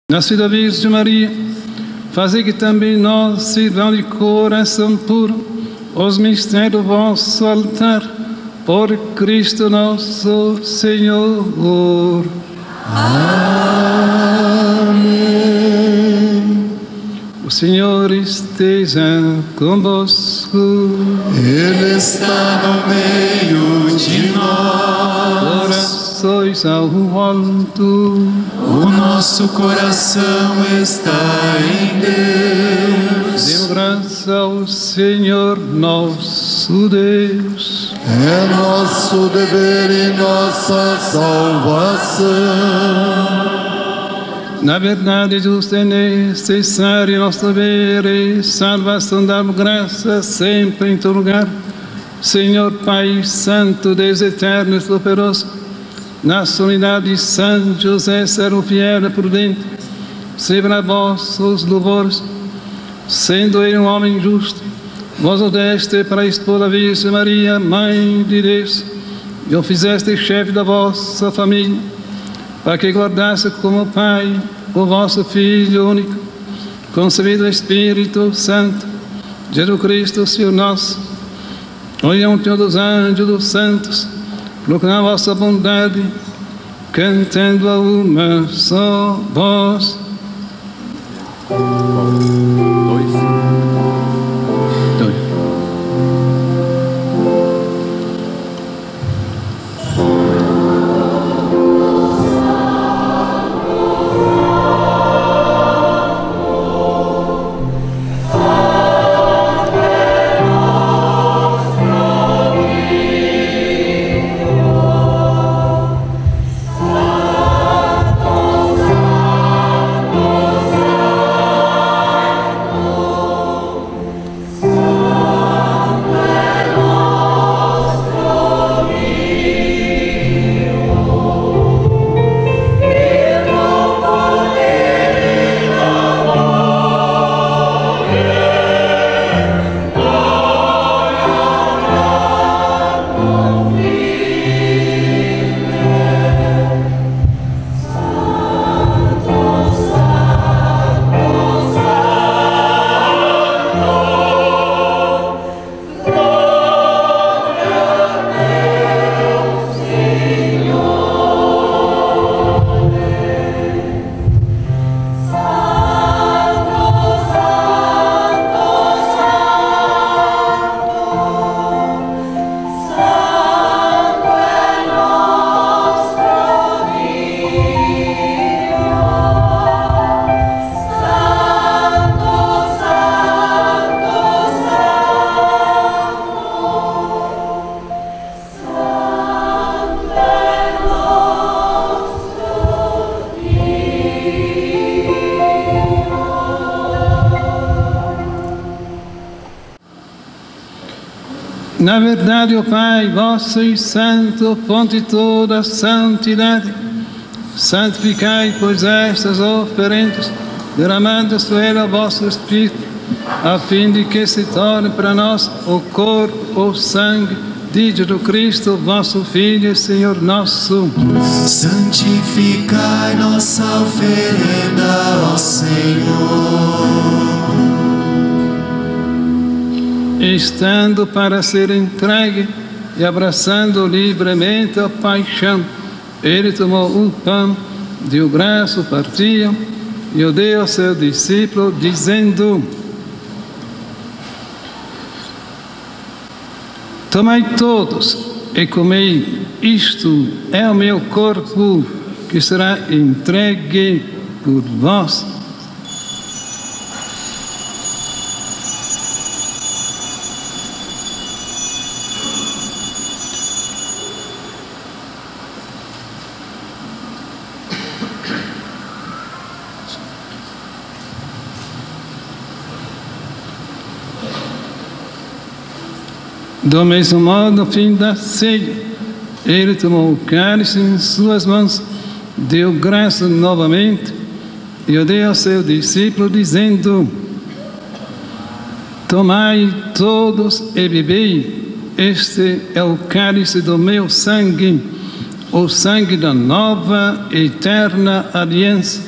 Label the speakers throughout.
Speaker 1: Nascida Virgem Maria, fazei que também nós sirvamos de coração puro os mistérios do vosso altar, por Cristo nosso Senhor.
Speaker 2: Amém.
Speaker 1: O Senhor esteja convosco.
Speaker 2: Ele está no meio de nós.
Speaker 1: Corações ao alto.
Speaker 2: O nosso coração está em Deus.
Speaker 1: Demos graça ao Senhor nosso Deus.
Speaker 2: É nosso dever e nossa salvação.
Speaker 1: Na verdade, justo é necessário nosso dever e salvação. Damos graças sempre em todo lugar. Senhor Pai Santo, Deus eterno e poderoso, na solenidade de São José, servo fiel e prudente, receba vossos louvores, sendo ele um homem justo. Vós o deste para a esposa Virgem Maria, Mãe de Deus, e o fizeste chefe da vossa família, para que guardasse como Pai o vosso Filho único, concebido do Espírito Santo, Jesus Cristo, Senhor nosso. Olham todos os anjos dos santos, proclamam a vossa bondade, cantando a uma só voz. Na verdade, ó Pai, vós sois santo, fonte de toda a santidade. Santificai, pois, estas oferendas, derramando sobre ela o vosso Espírito, a fim de que se torne para nós o corpo, o sangue de Jesus Cristo, vosso Filho e Senhor nosso.
Speaker 2: Santificai nossa oferenda, ó Senhor.
Speaker 1: Estando para ser entregue e abraçando livremente a paixão, ele tomou o pão, deu graça, partiu e o deu ao seu discípulo, dizendo: tomai todos e comei, isto é o meu corpo, que será entregue por vós. Do mesmo modo, no fim da ceia, ele tomou o cálice em suas mãos, deu graça novamente e o deu ao seu discípulo, dizendo: tomai todos e bebei, este é o cálice do meu sangue, o sangue da nova e eterna aliança,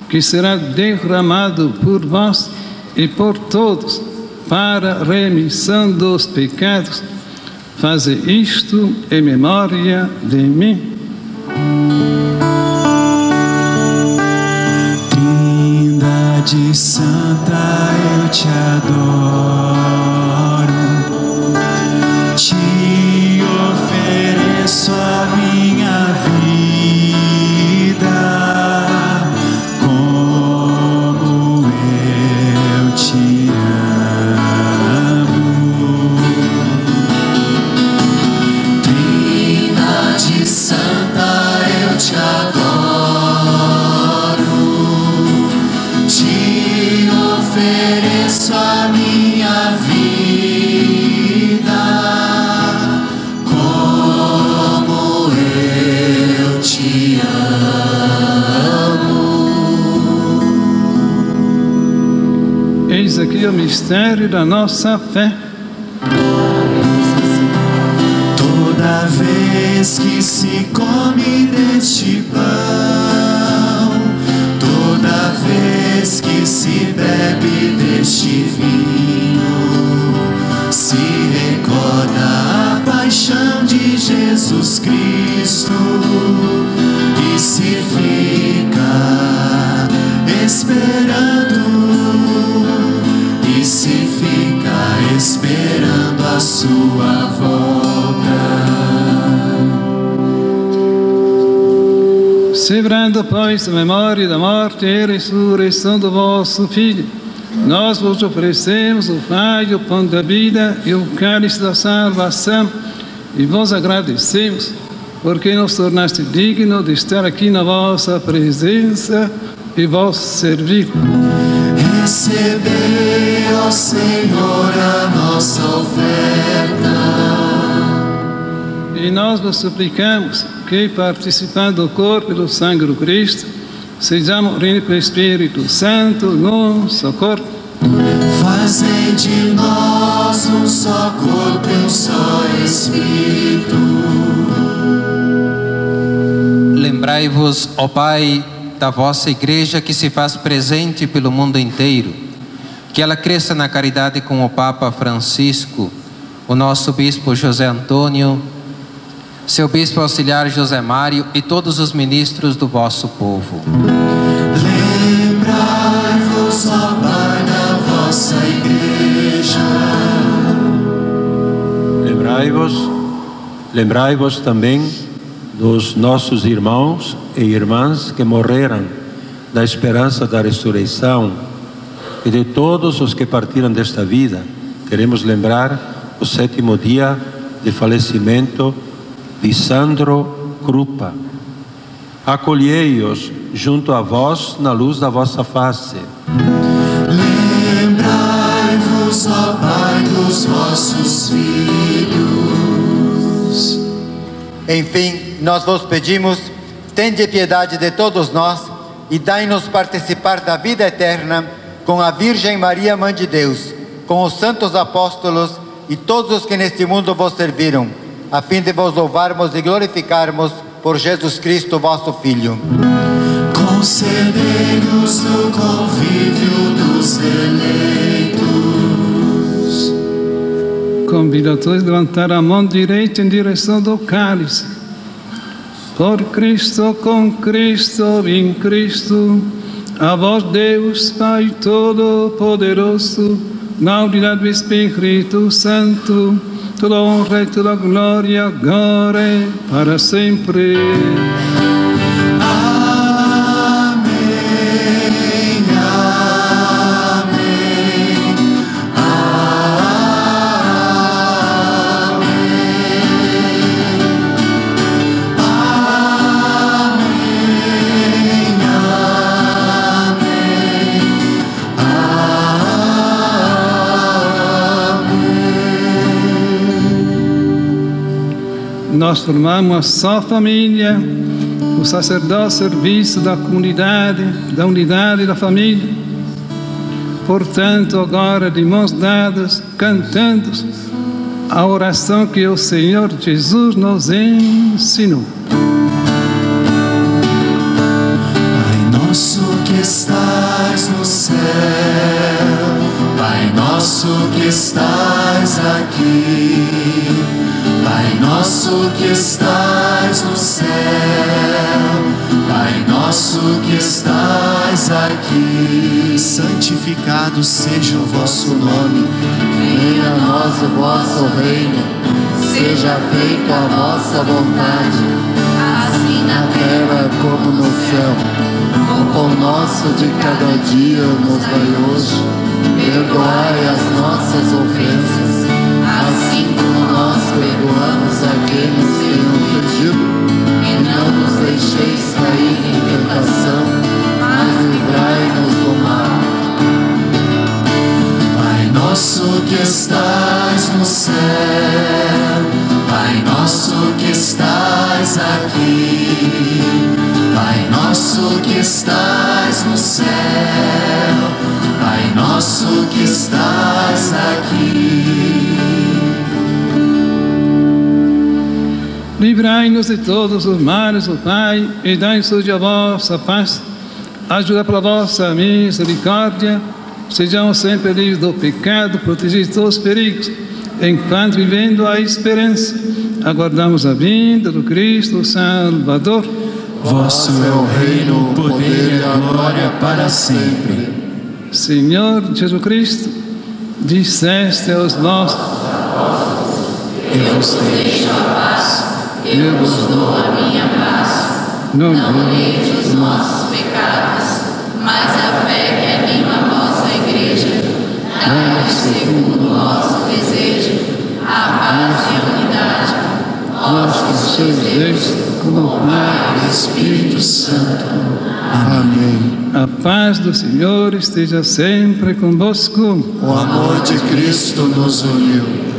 Speaker 1: que será derramado por vós e por todos para remissão dos pecados. Faze isto em memória de mim.
Speaker 2: Trindade Santa, eu te adoro, te ofereço a minha vida, como eu te amo. Trindade Santa, eu te adoro, te ofereço a minha vida, como eu te amo.
Speaker 1: Eis aqui o mistério da nossa fé.
Speaker 2: Toda vez que se come deste pão, toda vez que se bebe deste vinho, se recorda a paixão de Jesus Cristo e se fica esperando, e se fica esperando a sua volta.
Speaker 1: Celebrando, pois, a memória da morte e ressurreição do vosso Filho, nós vos oferecemos o Pai, o pão da vida e o cálice da salvação, e vos agradecemos, porque nos tornaste digno de estar aqui na vossa presença e vos servir.
Speaker 2: Recebei, ó Senhor, a nossa oferta.
Speaker 1: E nós vos suplicamos que, participando do corpo e do sangue do Cristo, sejamos reunidos pelo Espírito Santo num só corpo.
Speaker 2: Fazei de nós um só corpo e um só Espírito.
Speaker 3: Lembrai-vos, ó Pai, da vossa Igreja que se faz presente pelo mundo inteiro, que ela cresça na caridade com o Papa Francisco, o nosso Bispo José Antônio, seu Bispo Auxiliar José Mário e todos os ministros do vosso povo.
Speaker 2: Lembrai-vos, ó Pai, da vossa Igreja.
Speaker 4: Lembrai-vos também dos nossos irmãos e irmãs que morreram na esperança da ressurreição e de todos os que partiram desta vida. Queremos lembrar o 7º dia de falecimento de Sandro Krupa. Acolhei-os junto a vós na luz da vossa face.
Speaker 2: Lembrai-vos, ó Pai, dos vossos filhos.
Speaker 5: Enfim, nós vos pedimos, tende piedade de todos nós e dai-nos participar da vida eterna com a Virgem Maria, Mãe de Deus, com os santos apóstolos e todos os que neste mundo vos serviram, a fim de vos louvarmos e glorificarmos por Jesus Cristo, vosso Filho.
Speaker 2: Concedei-nos o convívio dos eleitos.
Speaker 1: Convido a todos a levantar a mão direita em direção do cálice. Por Cristo, com Cristo, em Cristo, a vós Deus, Pai Todo-Poderoso, na unidade do Espírito Santo, toda honra e toda glória, agora e para sempre. Nós formamos uma só família, o sacerdócio serviço da comunidade, da unidade da família. Portanto, agora de mãos dadas, cantando a oração que o Senhor Jesus nos ensinou.
Speaker 2: Pai nosso que estás no céu, Pai nosso que estás aqui, Pai nosso que estás no céu, Pai nosso que estás aqui. Santificado seja o vosso nome, venha a nós o vosso reino, seja feita a vossa vontade, assim na terra como no céu. O pão nosso de cada dia nos dai hoje, perdoai as nossas ofensas, assim como nós perdoamos a quem nos tem ofendido, e não nos deixeis cair em tentação, mas livrai-nos do mal. Pai nosso que estás no céu, Pai nosso que estás aqui, Pai nosso que estás no céu, Pai nosso que estás aqui.
Speaker 1: Livrai-nos de todos os males, ó Pai, e dai-nos a vossa paz. Ajuda pela vossa misericórdia, sejamos sempre livres do pecado, protegidos de todos os perigos, enquanto vivendo a esperança, aguardamos a vinda do Cristo Salvador.
Speaker 2: Vosso é o reino, o poder e a glória para sempre.
Speaker 1: Senhor Jesus Cristo, disseste aos nossos:
Speaker 2: Eu vos deixo a paz, eu vos dou a minha paz. Não olheis os nossos pecados, mas a fé que anima a vossa igreja. Dai-nos segundo o nosso desejo, a paz e a unidade. Nós que sois Deus, como Pai e Espírito Santo. Amém.
Speaker 1: A paz do Senhor esteja sempre convosco.
Speaker 2: O amor de Cristo nos uniu.